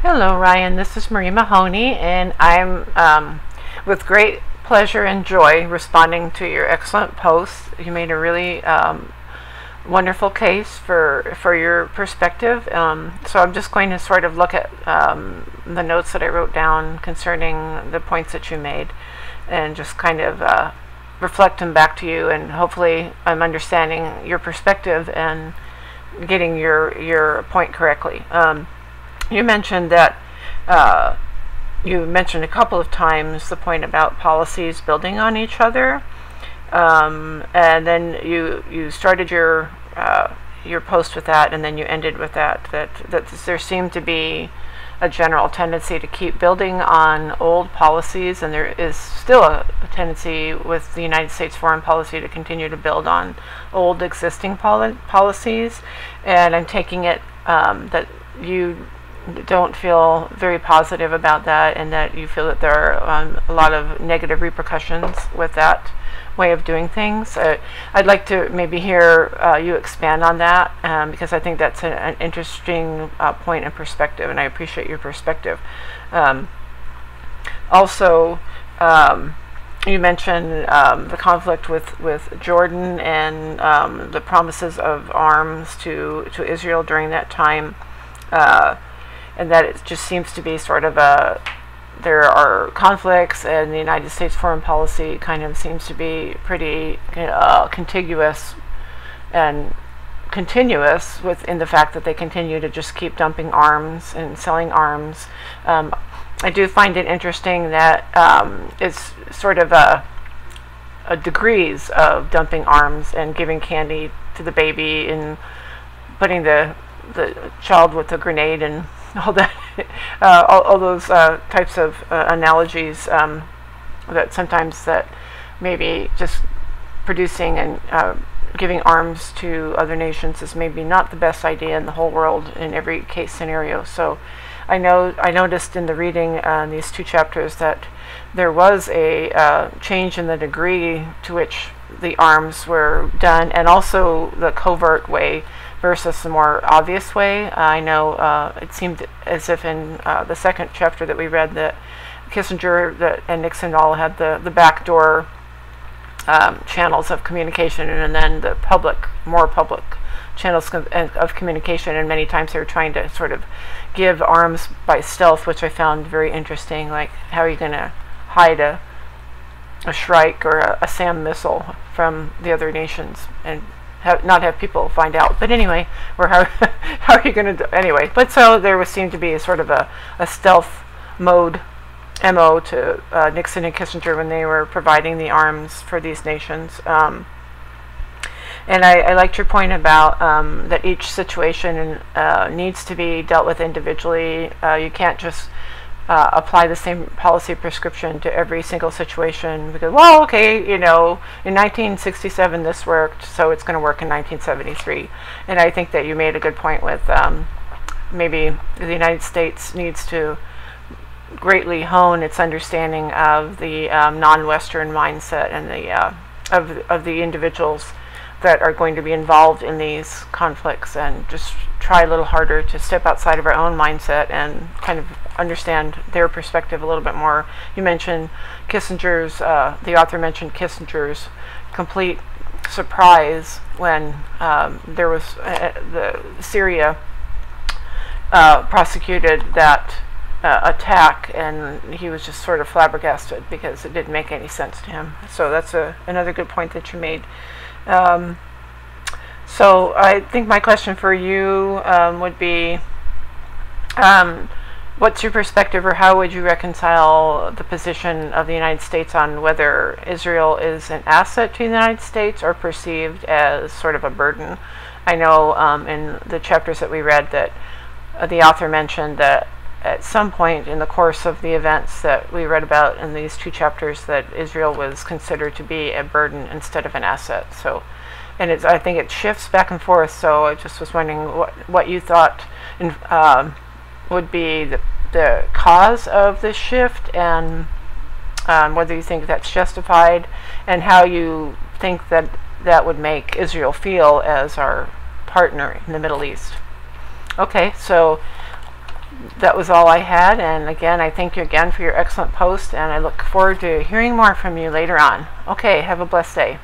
Hello, Ryan. This is Marie Mahoney, and I'm with great pleasure and joy responding to your excellent posts. You made a really wonderful case for your perspective. So I'm just going to sort of look at the notes that I wrote down concerning the points that you made, and just kind of reflect them back to you. And hopefully, I'm understanding your perspective and getting your point correctly. You mentioned that you mentioned a couple of times the point about policies building on each other, and then you started your post with that, and then you ended with that there seemed to be a general tendency to keep building on old policies, and there is still a tendency with the United States foreign policy to continue to build on old existing policies. And I'm taking it that you don't feel very positive about that, and that you feel that there are a lot of negative repercussions with that way of doing things. I'd like to maybe hear you expand on that, because I think that's an interesting point and perspective, and I appreciate your perspective. Also, you mentioned the conflict with Jordan, and the promises of arms to Israel during that time. And that it just seems to be sort of there are conflicts, and the United States foreign policy kind of seems to be pretty contiguous and continuous within the fact that they continue to just keep dumping arms and selling arms. I do find it interesting that it's sort of a degrees of dumping arms and giving candy to the baby and putting the child with a grenade and all that, all those types of analogies that sometimes that maybe just producing and giving arms to other nations is maybe not the best idea in the whole world in every case scenario. So I noticed in the reading these two chapters that there was a change in the degree to which the arms were done, and also the covert way versus the more obvious way. I know it seemed as if in the second chapter that we read that Kissinger and Nixon all had the backdoor channels of communication, and then the more public channels of communication, and many times they were trying to sort of give arms by stealth, which I found very interesting. Like, how are you going to hide a Shrike or a SAM missile from the other nations and not have people find out? But anyway, or how are you going to do anyway? But so there seemed to be a sort of a stealth mode MO to Nixon and Kissinger when they were providing the arms for these nations. And I liked your point about that each situation needs to be dealt with individually. You can't just apply the same policy prescription to every single situation, because, well, okay, in 1967 this worked, so it's going to work in 1973. And I think that you made a good point with maybe the United States needs to greatly hone its understanding of the non-Western mindset and the of the individuals that are going to be involved in these conflicts, and just try a little harder to step outside of our own mindset and kind of understand their perspective a little bit more. You mentioned Kissinger's, the author mentioned Kissinger's complete surprise when there was the Syria prosecuted that attack, and he was just sort of flabbergasted because it didn't make any sense to him. So that's another good point that you made. So I think my question for you would be, what's your perspective, or how would you reconcile the position of the United States on whether Israel is an asset to the United States or perceived as sort of a burden? I know in the chapters that we read that the author mentioned that at some point in the course of the events that we read about in these two chapters, that Israel was considered to be a burden instead of an asset. So, and I think it shifts back and forth. So I just was wondering what you thought would be the cause of this shift, and whether you think that's justified, and how you think that would make Israel feel as our partner in the Middle East. Okay, so that was all I had. And again, I thank you again for your excellent post, and I look forward to hearing more from you later on. Okay, have a blessed day.